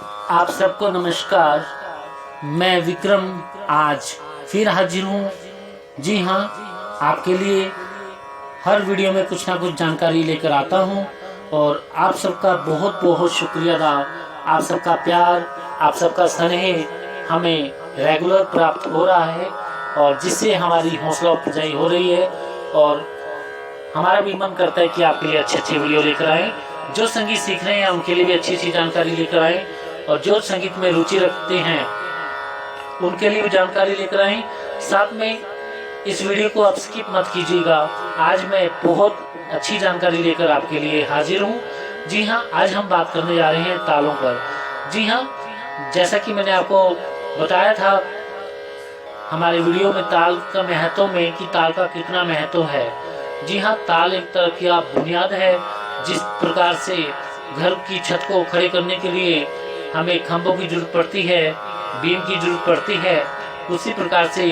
आप सबको नमस्कार। मैं विक्रम आज फिर हाजिर हूँ। जी हाँ, आपके लिए हर वीडियो में कुछ ना कुछ जानकारी लेकर आता हूँ और आप सबका बहुत बहुत शुक्रिया अदा। आप सबका प्यार, आप सबका स्नेह हमें रेगुलर प्राप्त हो रहा है और जिससे हमारी हौसला अफजाई हो रही है और हमारा भी मन करता है कि आपके लिए अच्छे अच्छे वीडियो लेकर आएँ। जो संगीत सीख रहे हैं उनके लिए भी अच्छी अच्छी जानकारी लेकर आएँ और जो संगीत में रुचि रखते हैं उनके लिए भी जानकारी लेकर आएँ। साथ में इस वीडियो को आप स्किप मत कीजिएगा। आज मैं बहुत अच्छी जानकारी लेकर आपके लिए हाजिर हूँ। जी हाँ, आज हम बात करने जा रहे हैं तालों पर। जी हाँ, जैसा कि मैंने आपको बताया था हमारे वीडियो में ताल का महत्व में कि ताल का कितना महत्व है। जी हाँ, ताल एक तरह की बुनियाद है। जिस प्रकार से घर की छत को खड़े करने के लिए हमें खंभों की जरूरत पड़ती है, बीम की जरूरत पड़ती है, उसी प्रकार से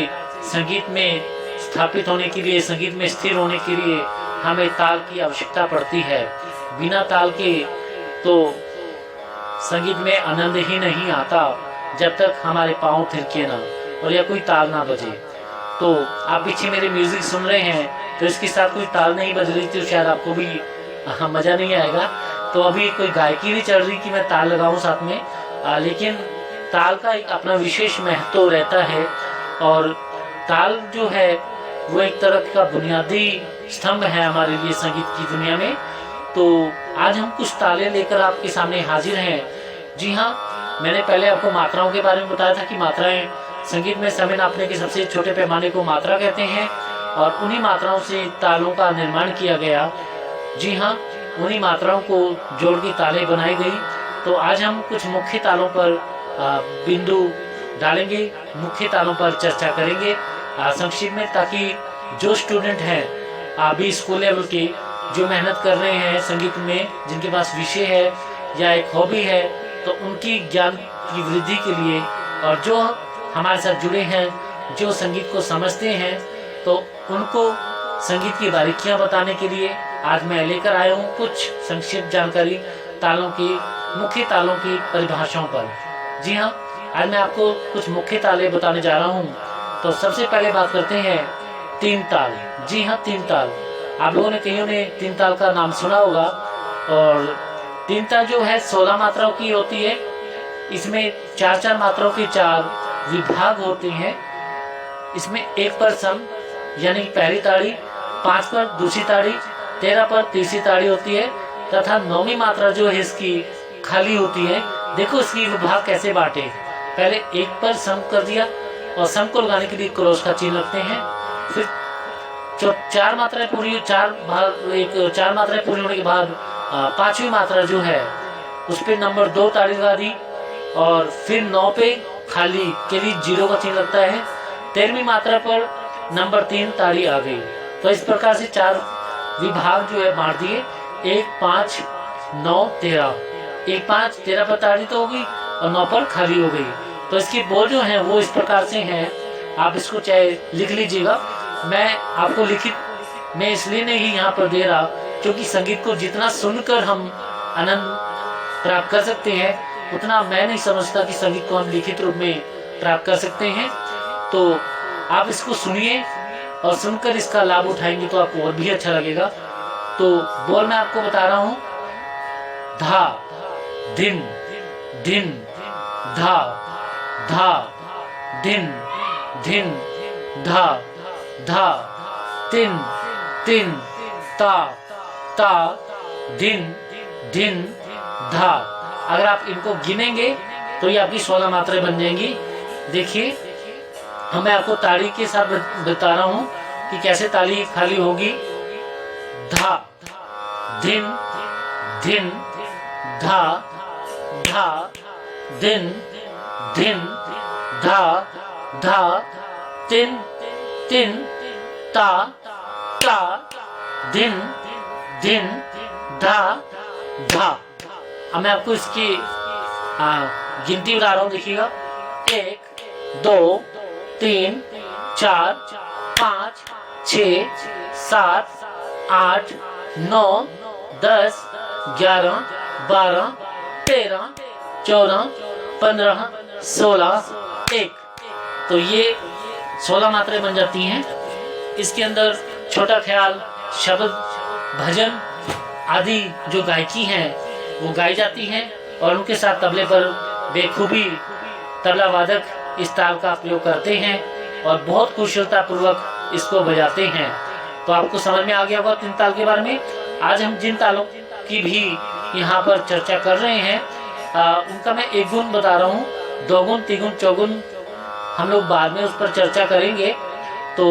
संगीत में स्थापित होने के लिए, संगीत में स्थिर होने के लिए हमें ताल की आवश्यकता पड़ती है। बिना ताल के तो संगीत में आनंद ही नहीं आता जब तक हमारे पाँव थिरके ना और या कोई ताल ना बजे। तो आप पीछे मेरे म्यूजिक सुन रहे हैं तो इसके साथ कोई ताल नहीं बज रही तो शायद आपको भी मज़ा नहीं आएगा। तो अभी कोई गायकी नहीं चल रही कि मैं ताल लगाऊं साथ में, लेकिन ताल का एक अपना विशेष महत्व रहता है और ताल जो है वो एक तरह का बुनियादी स्तंभ है हमारे लिए संगीत की दुनिया में। तो आज हम कुछ ताले लेकर आपके सामने हाजिर हैं। जी हाँ, मैंने पहले आपको मात्राओं के बारे में बताया था कि मात्राएं संगीत में समय नापने के सबसे छोटे पैमाने को मात्रा कहते हैं और उन्हीं मात्राओं से तालों का निर्माण किया गया। जी हाँ, उन्हीं मात्राओं को जोड़ के ताले बनाई गई। तो आज हम कुछ मुख्य तालों पर बिंदु डालेंगे, मुख्य तालों पर चर्चा करेंगे संक्षिप्त में, ताकि जो स्टूडेंट हैं अभी स्कूल लेवल के जो मेहनत कर रहे हैं संगीत में, जिनके पास विषय है या एक हॉबी है, तो उनकी ज्ञान की वृद्धि के लिए और जो हमारे साथ जुड़े हैं, जो संगीत को समझते हैं, तो उनको संगीत की बारीकियां बताने के लिए आज मैं लेकर आया हूँ कुछ संक्षिप्त जानकारी तालों की, मुख्य तालों की परिभाषाओं पर। जी हाँ, आज मैं आपको कुछ मुख्य ताले बताने जा रहा हूँ। तो सबसे पहले बात करते हैं तीन ताल। जी हाँ, तीन ताल। आप लोगों ने कईयों ने तीन ताल का नाम सुना होगा और तीन ताल जो है 16 मात्राओं की होती है। इसमें चार चार मात्राओं के 4 विभाग होते हैं। इसमें 1 पर सम यानी पहली ताड़ी, 5 पर दूसरी ताड़ी, 13 पर तीसरी ताड़ी होती है तथा 9वीं मात्रा जो है इसकी खाली होती है। देखो इसकी विभाग कैसे बांटे। पहले 1 पर सम कर दिया और सम को लगाने के लिए क्रॉस का चिन्ह रखते हैं। फिर जो 4 मात्राएं पूरी, 4 मात्राएं पूरी होने के बाद 5वीं मात्रा जो है उस पर नंबर 2 ताड़ी लगा दी और फिर 9 पे खाली के लिए 0 का चिन्ह लगता है। 13वीं मात्रा पर नंबर 3 ताड़ी आ गई। तो इस प्रकार से 4 विभाग जो है बांट दिए, 1, 5, 9, 13। 1, 5, 13 पर ताड़ी तो हो गई और 9 पर खाली हो गई। तो इसके बोल जो हैं वो इस प्रकार से हैं। आप इसको चाहे लिख लीजिएगा। मैं आपको लिखित में इसलिए नहीं यहाँ पर दे रहा क्योंकि संगीत को जितना सुनकर हम आनंद प्राप्त कर सकते हैं उतना मैं नहीं समझता कि संगीत को हम लिखित रूप में प्राप्त कर सकते हैं। तो आप इसको सुनिए और सुनकर इसका लाभ उठाएंगे तो आपको और भी अच्छा लगेगा। तो बोल मैं आपको बता रहा हूँ। धा, दिन, दिन, धा, धा, दिन, दिन, धा, धा, तिन, तिन, ता, ता, दिन, दिन, धा। अगर आप इनको गिनेंगे तो ये आपकी 16 मात्राएं बन जाएंगी। देखिए, मैं आपको ताड़ी के साथ बता रहा हूँ कि कैसे ताली खाली होगी। धा, दिन, दिन, धा, धा, दिन, दिन, धा, धा, तिन, तिन, ता, ता, दिन, दिन, धा, धा। अब मैं आपको इसकी गिनती बता रहा हूँ। देखिएगा, 1, 2, 3, 4, 5, 6, 7, 8, 9, 10, 11, 12, 13, 14, 15, 16, 1। तो ये 16 मात्राएं बन जाती हैं। इसके अंदर छोटा ख्याल, शब्द, भजन आदि जो गायकी हैं वो गाई जाती हैं और उनके साथ तबले पर बेखूबी तबला वादक इस ताल का प्रयोग करते हैं और बहुत कुशलता पूर्वक इसको बजाते हैं। तो आपको समझ में आ गया होगा 3 ताल के बारे में। आज हम जिन तालों की भी यहाँ पर चर्चा कर रहे हैं उनका मैं एक गुण बता रहा हूँ, 2 गुण, 3 गुण, 4 गुण हम लोग बाद में उस पर चर्चा करेंगे। तो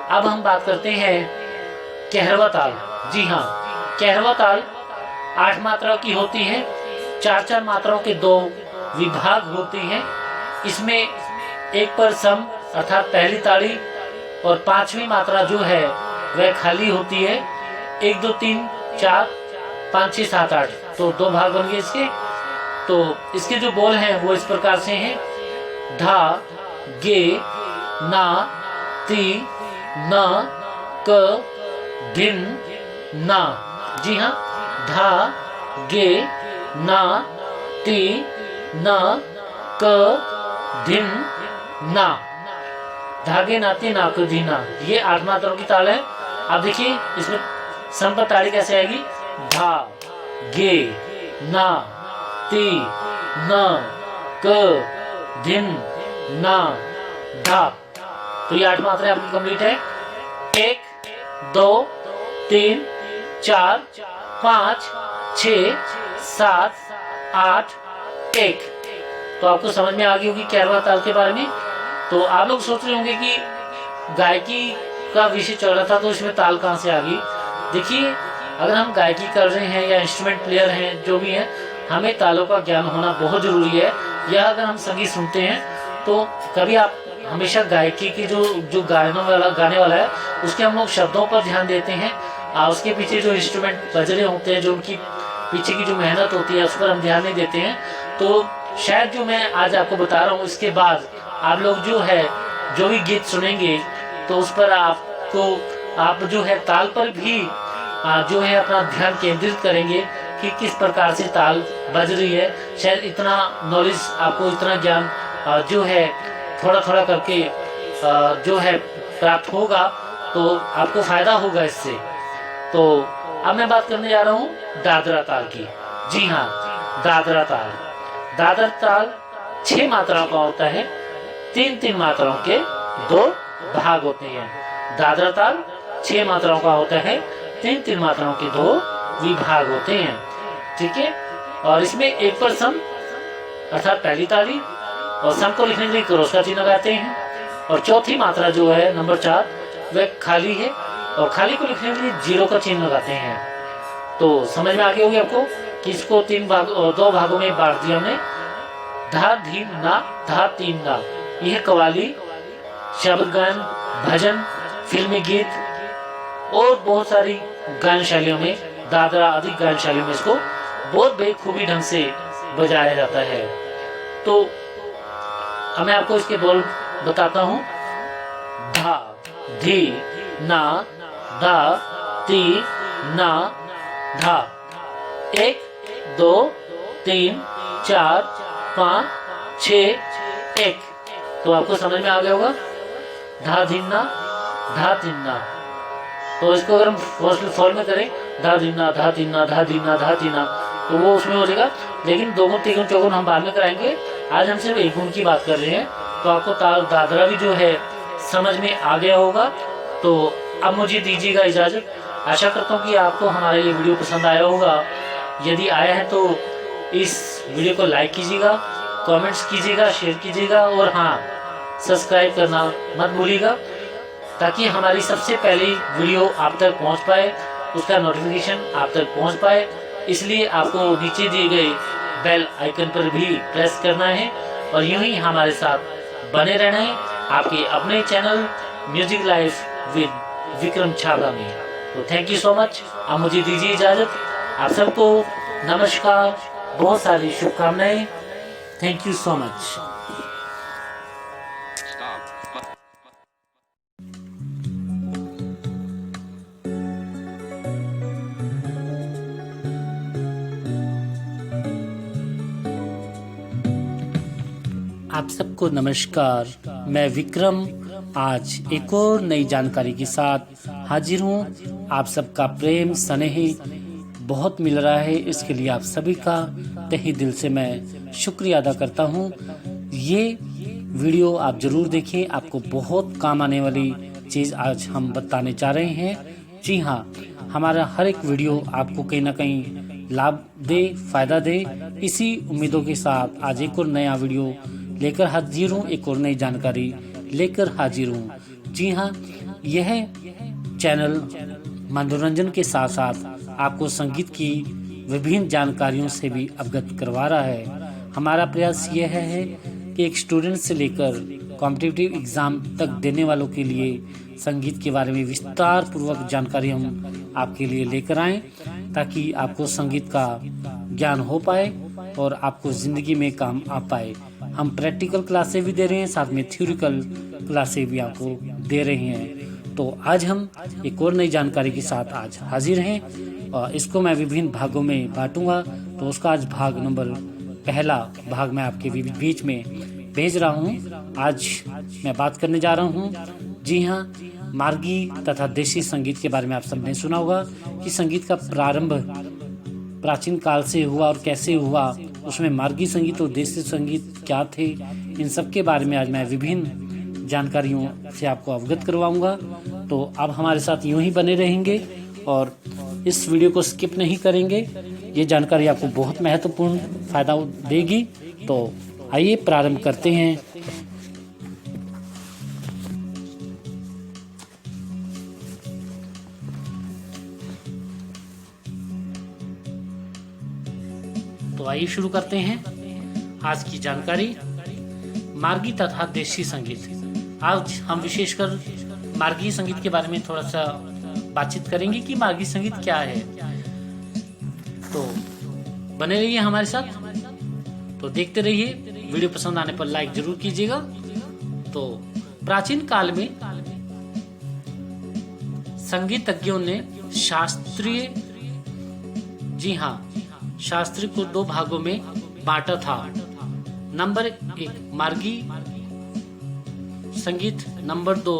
अब हम बात करते हैं कहरवा ताल। जी हाँ, कहरवा ताल 8 मात्राओं की होती है। 4-4 मात्राओं के 2 विभाग होते हैं। इसमें एक पर सम अर्थात पहली ताड़ी और 5वीं मात्रा जो है वह खाली होती है। 1, 2, 3, 4, 5, 6, 7, 8 तो 2 भाग बन गए इसके। तो इसके जो बोल हैं वो इस प्रकार से हैं: धा, गे, ना, ती, न, क, धिन, ना। जी हाँ, धा, गे, ना, ती, न, क, धिन, ना। धागे, नाती, नाक, धीना, ये 8 मात्राओं की ताल है। आप देखिए इसमें सम पर ताड़ी कैसे आएगी: धा, गे, ना, ती, न, क, धिन, ना, धा। तो ये 8 मात्राएं आपकी कंप्लीट है। 1, 2, 3, 4, 5, 6, 7, 8, 1। तो आपको समझ में आ गई होगी कहरवा ताल के बारे में। तो आप लोग सोच रहे होंगे कि गायकी का विषय चल रहा था तो इसमें ताल कहाँ से आ गई। देखिए, अगर हम गायकी कर रहे हैं या इंस्ट्रूमेंट प्लेयर हैं, जो भी हैं, हमें तालों का ज्ञान होना बहुत ज़रूरी है। या अगर हम संगीत सुनते हैं तो कभी आप हमेशा गायकी की जो गाने वाला है उसके हम लोग शब्दों पर ध्यान देते हैं। उसके पीछे जो इंस्ट्रूमेंट बज रहे होते हैं, जो उनकी पीछे की जो मेहनत होती है उस पर हम ध्यान नहीं देते हैं। तो शायद जो मैं आज आपको बता रहा हूँ इसके बाद आप लोग जो भी गीत सुनेंगे तो उस पर आप जो है ताल पर भी जो है अपना ध्यान केंद्रित करेंगे कि किस प्रकार से ताल बज रही है। शायद इतना नॉलेज आपको, इतना ज्ञान जो है थोड़ा थोड़ा करके जो है प्राप्त होगा तो आपको फायदा होगा इससे। तो अब मैं बात करने जा रहा हूँ दादरा ताल की। जी हाँ, दादरा ताल। दादरा ताल 6 मात्राओं का होता है। 3-3 मात्राओं के 2 भाग होते हैं। दादरा ताल 6 मात्राओं का होता है। 3-3 मात्राओं के 2 विभाग होते हैं। ठीक है, और इसमें एक पर सम अर्थात पहली ताली और सम को लिखने के लिए क्रॉस का चिन्ह लगाते हैं। और चौथी मात्रा जो है नंबर 4 वह खाली है और खाली को लिखने के लिए 0 का चिन्ह लगाते हैं। तो समझ में आ गई होगी आपको कि इसको 2 भागों में बांट दिया हमने। धा, धीन, ना, धा, तीन, ना। यह कवाली, शब्द गायन, भजन, फिल्मी गीत और बहुत सारी गायन शैलियों में, दादरा आदि गायन शैलियों में इसको बहुत बेखूबी ढंग से बजाया जाता है। तो अब मैं आपको इसके बोल बताता हूँ। धा, धी, ना, धा, ती, ना, धा। 1, 2, 3, 4, 5, 6, 1। तो आपको समझ में आ गया होगा धा, धिन्ना, धा, तिन्ना। तो इसको अगर हम फॉल में करें धा, धिन्ना, धा, तिन्ना, धा, धिन्ना, धा, तिन्ना, तो वो उसमें हो जाएगा। लेकिन 2 गुण, 3 गुण, 4 गुण हम बाद में कराएंगे। आज हम सिर्फ 1 गुण की बात कर रहे हैं। तो आपको ताल दादरा भी जो है समझ में आ गया होगा। तो अब मुझे दीजिएगा इजाज़त। आशा करता हूँ कि आपको हमारा ये वीडियो पसंद आया होगा। यदि आया है तो इस वीडियो को लाइक कीजिएगा, कमेंट्स कीजिएगा, शेयर कीजिएगा और हाँ, सब्सक्राइब करना मत भूलिएगा ताकि हमारी सबसे पहली वीडियो आप तक पहुंच पाए, उसका नोटिफिकेशन आप तक पहुंच पाए। इसलिए आपको नीचे दिए गए बेल आइकन पर भी प्रेस करना है और यूं ही हमारे साथ बने रहना है आपके अपने channel music life with Vikram Chhabra में। तो थैंक यू सो मच। अब मुझे दीजिए इजाज़त। आप सबको नमस्कार, बहुत सारी शुभकामनाएं। Thank you so much. आप सबको नमस्कार। मैं विक्रम आज एक और नई जानकारी के साथ हाजिर हूँ। आप सबका प्रेम स्नेह बहुत मिल रहा है, इसके लिए आप सभी का तहे दिल से मैं शुक्रिया अदा करता हूँ। ये वीडियो आप जरूर देखें, आपको बहुत काम आने वाली चीज़ आज हम बताने जा रहे हैं। जी हाँ, हमारा हर एक वीडियो आपको कहीं ना कहीं लाभ दे, फायदा दे, इसी उम्मीदों के साथ आज एक और नया वीडियो लेकर हाजिर हूँ, एक और नई जानकारी लेकर हाजिर हूँ। जी हाँ, यह चैनल मनोरंजन के साथ साथ आपको संगीत की विभिन्न जानकारियों से भी अवगत करवा रहा है। हमारा प्रयास यह है कि एक स्टूडेंट से लेकर कॉम्पिटिटिव एग्ज़ाम तक देने वालों के लिए संगीत के बारे में विस्तार पूर्वक जानकारी हम आपके लिए लेकर आएं, ताकि आपको संगीत का ज्ञान हो पाए और आपको ज़िंदगी में काम आ पाए। हम प्रैक्टिकल क्लासें भी दे रहे हैं, साथ में थ्योरिकल क्लासें भी आपको दे रहे हैं। तो आज हम एक और नई जानकारी के साथ आज हाजिर हैं और इसको मैं विभिन्न भागों में बांटूंगा। तो उसका आज भाग नंबर पहला भाग मैं आपके बीच में भेज रहा हूँ। आज मैं बात करने जा रहा हूँ, जी हाँ, मार्गी तथा देशी संगीत के बारे में। आप सबने सुना होगा कि संगीत का प्रारंभ प्राचीन काल से हुआ और कैसे हुआ, उसमें मार्गी संगीत और देशी संगीत क्या थे, इन सब के बारे में आज मैं विभिन्न जानकारियों से आपको अवगत करवाऊंगा। तो आप हमारे साथ यूं ही बने रहेंगे और इस वीडियो को स्किप नहीं करेंगे। ये जानकारी आपको बहुत महत्वपूर्ण फायदा देगी। तो आइए प्रारंभ करते हैं। तो आइए शुरू करते हैं आज की जानकारी, मार्गी तथा देशी संगीत। आज हम विशेषकर मार्गी संगीत के बारे में थोड़ा सा बातचीत करेंगे कि मार्गी संगीत क्या है। तो बने रहिए हमारे साथ, तो देखते रहिए। वीडियो पसंद आने पर लाइक जरूर कीजिएगा। तो प्राचीन काल में संगीतज्ञों ने शास्त्रीय, जी हाँ, शास्त्र को दो भागों में बांटा था। नंबर 1 मार्गी संगीत, नंबर 2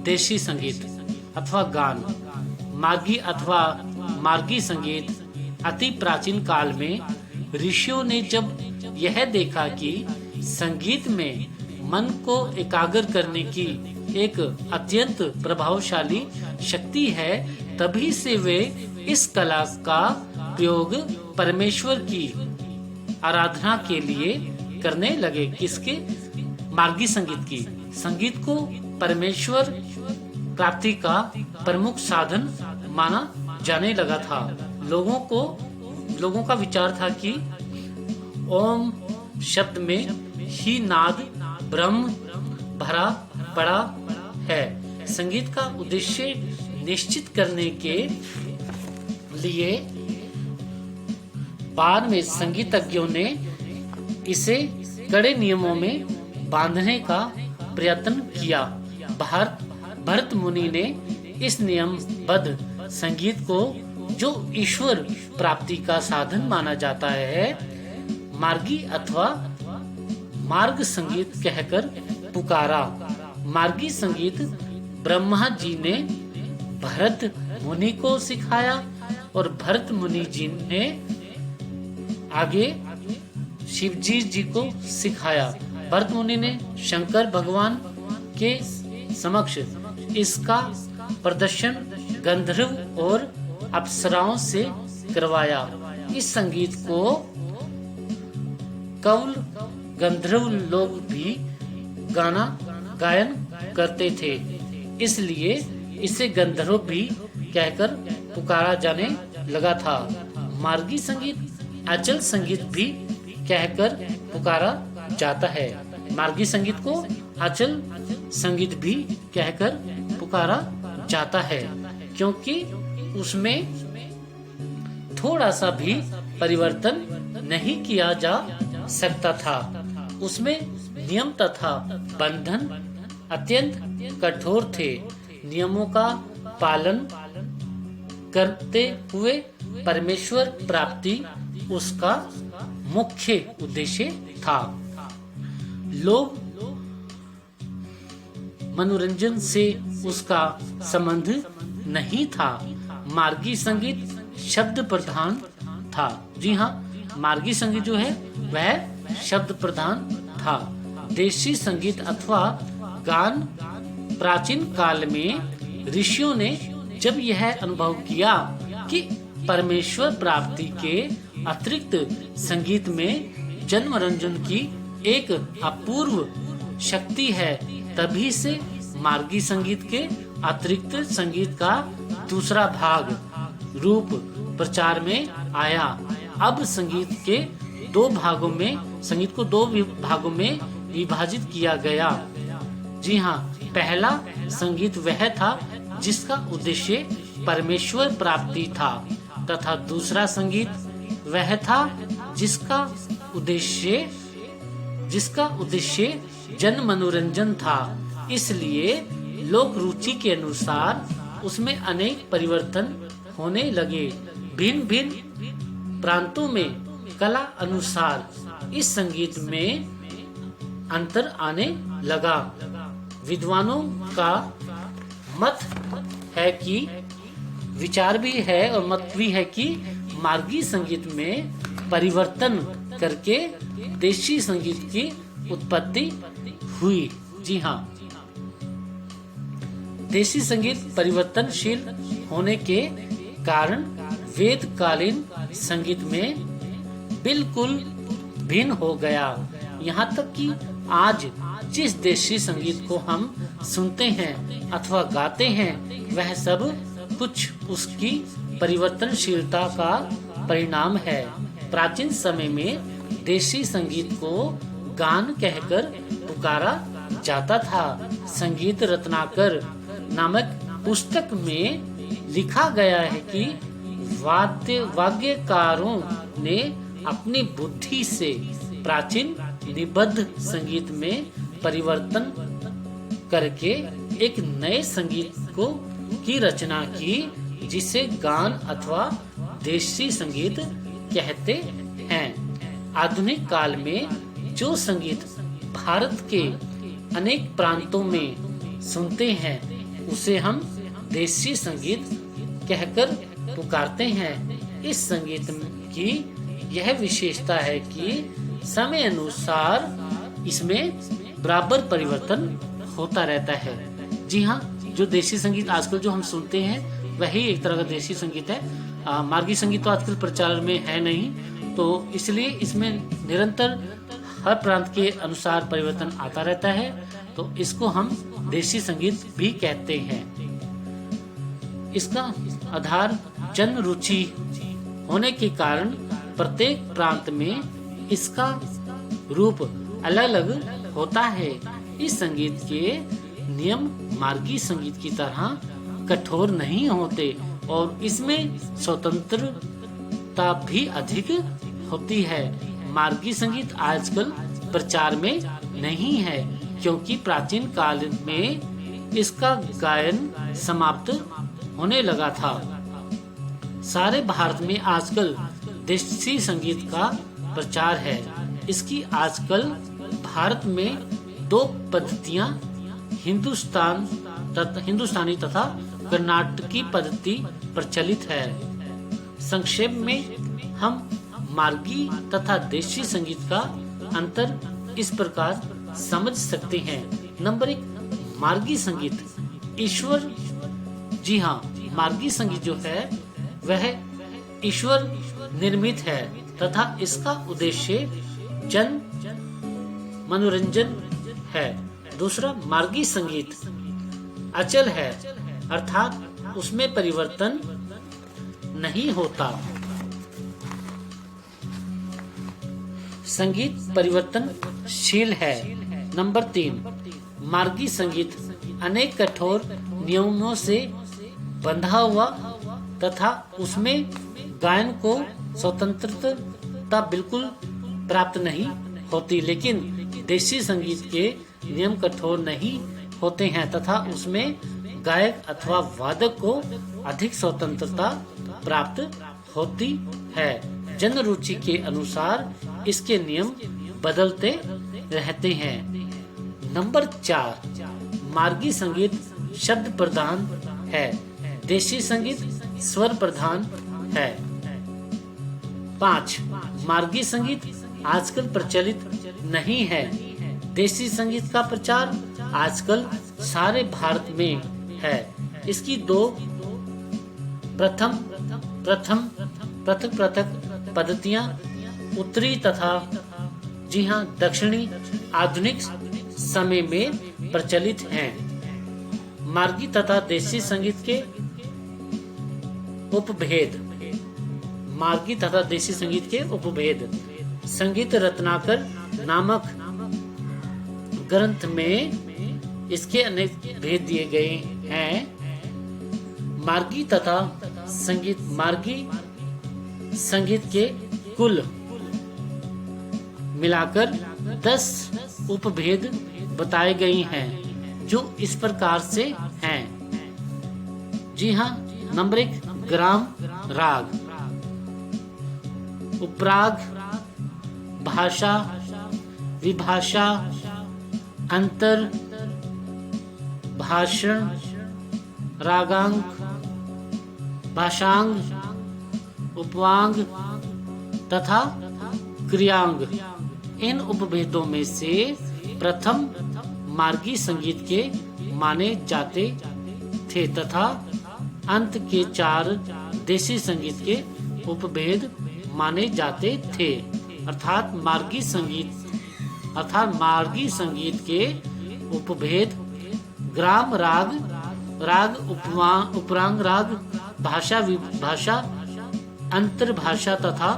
देशी संगीत अथवा गान। मार्गी अथवा मार्गी संगीत अति प्राचीन काल में ऋषियों ने जब यह देखा कि संगीत में मन को एकाग्र करने की एक अत्यंत प्रभावशाली शक्ति है, तभी से वे इस कला का प्रयोग परमेश्वर की आराधना के लिए करने लगे। किसके? मार्गी संगीत की। संगीत को परमेश्वर प्राप्ति का प्रमुख साधन माना जाने लगा था। लोगों का विचार था कि ओम शब्द में ही नाद ब्रह्म भरा पड़ा है। संगीत का उद्देश्य निश्चित करने के लिए बाद में संगीतज्ञों ने इसे कड़े नियमों में बांधने का प्रयत्न किया। भरत मुनि ने इस नियमबद्ध संगीत को, जो ईश्वर प्राप्ति का साधन माना जाता है, मार्गी अथवा मार्ग संगीत कहकर पुकारा। मार्गी संगीत ब्रह्मा जी ने भरत मुनि को सिखाया और भरत मुनि जी ने आगे शिवजी जी को सिखाया। भरत मुनि ने शंकर भगवान के समक्ष इसका प्रदर्शन गंधर्व और अप्सराओं से करवाया। इस संगीत को कौल गंधर्व लोग भी गायन करते थे, इसलिए इसे गंधर्व भी कहकर पुकारा जाने लगा था। मार्गी संगीत अचल संगीत भी कहकर पुकारा जाता है। मार्गी संगीत को अचल संगीत भी कहकर पुकारा जाता है, क्योंकि उसमें थोड़ा सा भी परिवर्तन नहीं किया जा सकता था। उसमें नियम तथा बंधन अत्यंत कठोर थे। नियमों का पालन करते हुए परमेश्वर प्राप्ति उसका मुख्य उद्देश्य था। लोक मनोरंजन से उसका संबंध नहीं था। मार्गी संगीत शब्द प्रधान था। जी हाँ, मार्गी संगीत जो है वह शब्द प्रधान था। देशी संगीत अथवा गान प्राचीन काल में ऋषियों ने जब यह अनुभव किया कि परमेश्वर प्राप्ति के अतिरिक्त संगीत में जन मनोरंजन की एक अपूर्व शक्ति है, तभी से मार्गी संगीत के अतिरिक्त संगीत का दूसरा भाग रूप प्रचार में आया। अब संगीत को दो भागों में विभाजित किया गया। जी हाँ, पहला संगीत वह था जिसका उद्देश्य परमेश्वर प्राप्ति था, तथा दूसरा संगीत वह था जिसका उद्देश्य जन मनोरंजन था। इसलिए लोक रुचि के अनुसार उसमें अनेक परिवर्तन होने लगे। भिन्न भिन्न प्रांतों में कला अनुसार इस संगीत में अंतर आने लगा। विद्वानों का मत है कि विचार भी है और मत भी है कि मार्गी संगीत में परिवर्तन करके देशी संगीत की उत्पत्ति हुई। जी हाँ, देशी संगीत परिवर्तनशील होने के कारण वेदकालीन संगीत में बिल्कुल भिन्न हो गया। यहाँ तक कि आज जिस देशी संगीत को हम सुनते हैं अथवा गाते हैं वह सब कुछ उसकी परिवर्तनशीलता का परिणाम है। प्राचीन समय में देशी संगीत को गान कहकर पुकारा जाता था। संगीत रत्नाकर नामक पुस्तक में लिखा गया है कि वाद्यकारों ने अपनी बुद्धि से प्राचीन निबद्ध संगीत में परिवर्तन करके एक नए संगीत की रचना की, जिसे गान अथवा देशी संगीत कहते हैं। आधुनिक काल में जो संगीत भारत के अनेक प्रांतों में सुनते हैं उसे हम देशी संगीत कहकर पुकारते हैं। इस संगीत की यह विशेषता है कि समय अनुसार इसमें बराबर परिवर्तन होता रहता है। जी हाँ, जो देशी संगीत आजकल जो हम सुनते हैं वही एक तरह का देशी संगीत है। मार्गी संगीत तो आजकल प्रचार में है नहीं, तो इसलिए इसमें निरंतर हर प्रांत के अनुसार परिवर्तन आता रहता है, तो इसको हम देशी संगीत भी कहते हैं। इसका आधार जन रुचि होने के कारण प्रत्येक प्रांत में इसका रूप अलग अलग होता है। इस संगीत के नियम मार्गी संगीत की तरह कठोर नहीं होते और इसमें स्वतंत्रता भी अधिक होती है। मार्गी संगीत आजकल प्रचार में नहीं है क्योंकि प्राचीन काल में इसका गायन समाप्त होने लगा था। सारे भारत में आजकल देशी संगीत का प्रचार है। इसकी आजकल भारत में दो पद्धतियां हिंदुस्तानी तथा कर्नाटकी पद्धति प्रचलित है। संक्षेप में हम मार्गी तथा देशी संगीत का अंतर इस प्रकार समझ सकते हैं। नंबर 1, मार्गी संगीत ईश्वर। जी हाँ, मार्गी संगीत जो है वह ईश्वर निर्मित है तथा इसका उद्देश्य जन मनोरंजन है। दूसरा, मार्गी संगीत अचल है, अर्थात उसमें परिवर्तन नहीं होता। संगीत परिवर्तनशील है। नंबर 3, मार्गी संगीत अनेक कठोर नियमों से बंधा हुआ तथा उसमें गायन को स्वतंत्रता बिल्कुल प्राप्त नहीं होती, लेकिन देशी संगीत के नियम कठोर नहीं होते हैं तथा उसमें गायक अथवा वादक को अधिक स्वतंत्रता प्राप्त होती है। जन रुचि के अनुसार इसके नियम बदलते रहते हैं। नंबर 4, मार्गी संगीत शब्द प्रधान है, देशी संगीत स्वर प्रधान है। 5, मार्गी संगीत आजकल प्रचलित नहीं है, देशी संगीत का प्रचार आजकल सारे भारत में है। इसकी 2 पृथक पद्धतियां उत्तरी तथा दक्षिणी आधुनिक समय में प्रचलित हैं। मार्गी तथा देशी संगीत के उपभेद। मार्गी तथा देशी संगीत के उपभेद। संगीत रत्नाकर नामक ग्रंथ में इसके अनेक भेद दिए गए हैं। मार्गी संगीत के कुल मिलाकर 10 उपभेद बताए गए हैं, जो इस प्रकार से हैं। जी हाँ, नंबर 1, ग्राम राग, उपराग, भाषा, विभाषा, अंतर, भाषण, रागांग, भाषांग, उपवांग तथा क्रियांग। इन उपभेदों में से प्रथम मार्गी संगीत के माने जाते थे तथा अंत के 4 देशी संगीत के उपभेद माने जाते थे। अर्थात मार्गी संगीत के उपभेद ग्राम राग, उपरांग राग, भाषा, विभाषा, अंतर्भाषा तथा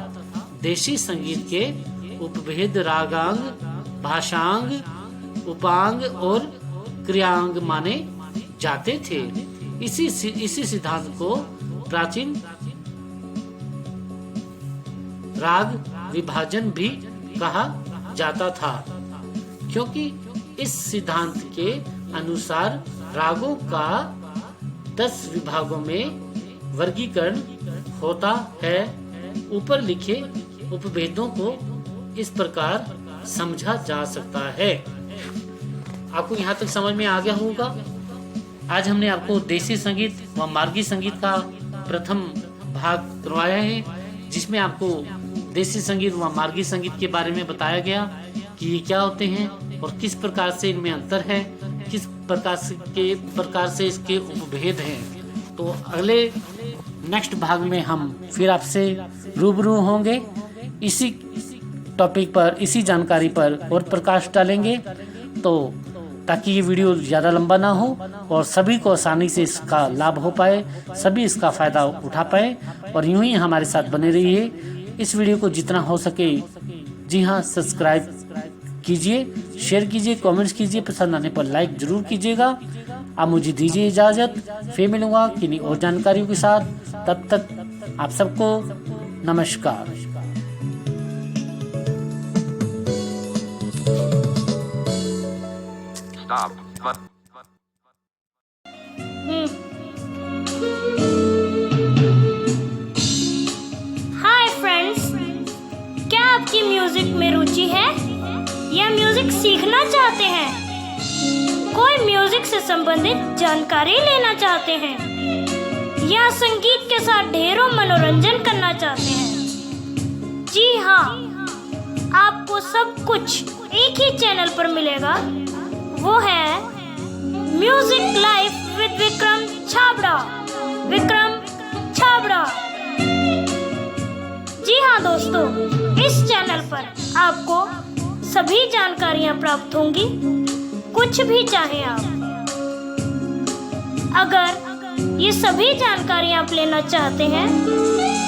देशी संगीत के उपभेद रागांग, भाषांग, उपांग और क्रियांग माने जाते थे। इसी सिद्धांत को प्राचीन राग विभाजन भी कहा जाता था, क्योंकि इस सिद्धांत के अनुसार रागों का 10 विभागों में वर्गीकरण होता है। ऊपर लिखे उपभेदों को इस प्रकार समझा जा सकता है। आपको यहाँ तक समझ में आ गया होगा। आज हमने आपको देशी संगीत व मार्गी संगीत का प्रथम भाग करवाया है, जिसमें आपको देशी संगीत व मार्गी संगीत के बारे में बताया गया कि ये क्या होते हैं और किस प्रकार से इनमें अंतर है, किस प्रकार से इसके उपभेद हैं। तो अगले नेक्स्ट भाग में हम फिर आपसे रूबरू होंगे, इसी टॉपिक पर, इसी जानकारी पर और प्रकाश डालेंगे, तो ताकि ये वीडियो ज़्यादा लंबा ना हो और सभी को आसानी से इसका लाभ हो पाए, सभी इसका फ़ायदा उठा पाए। और यूं ही हमारे साथ बने रहिए। इस वीडियो को जितना हो सके, जी हाँ, सब्सक्राइब कीजिए, शेयर कीजिए, कमेंट्स कीजिए, पसंद आने पर लाइक जरूर कीजिएगा। आप मुझे दीजिए इजाज़त, फिर मिलूंगा किन्हीं और जानकारियों के साथ। तब तक आप सबको नमस्कार। हाय फ्रेंड्स, क्या आपकी म्यूजिक में रुचि है या म्यूजिक सीखना चाहते हैं? कोई म्यूजिक से संबंधित जानकारी लेना चाहते हैं या संगीत के साथ ढेरों मनोरंजन करना चाहते हैं? जी हाँ, आपको सब कुछ एक ही चैनल पर मिलेगा। वो है music life with Vikram Chhabra. जी हाँ दोस्तों, इस चैनल पर आपको सभी जानकारियाँ प्राप्त होंगी, कुछ भी चाहे आप। अगर ये सभी जानकारियाँ आप लेना चाहते हैं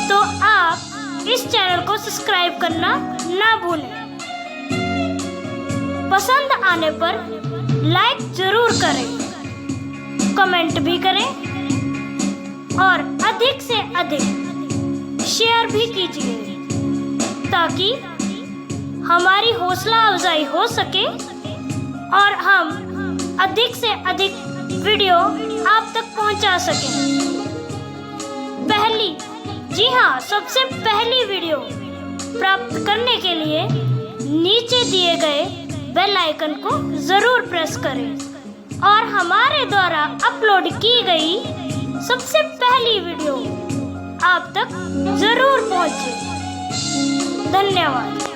तो आप इस चैनल को सब्सक्राइब करना ना भूलें। पसंद आने पर लाइक जरूर करें, कमेंट भी करें और अधिक से अधिक शेयर भी कीजिए, ताकि हमारी हौसला अफजाई हो सके और हम अधिक से अधिक वीडियो आप तक पहुंचा सकें। सबसे पहली वीडियो प्राप्त करने के लिए नीचे दिए गए बेल आइकन को जरूर प्रेस करें और हमारे द्वारा अपलोड की गई सबसे पहली वीडियो आप तक जरूर पहुंचे। धन्यवाद।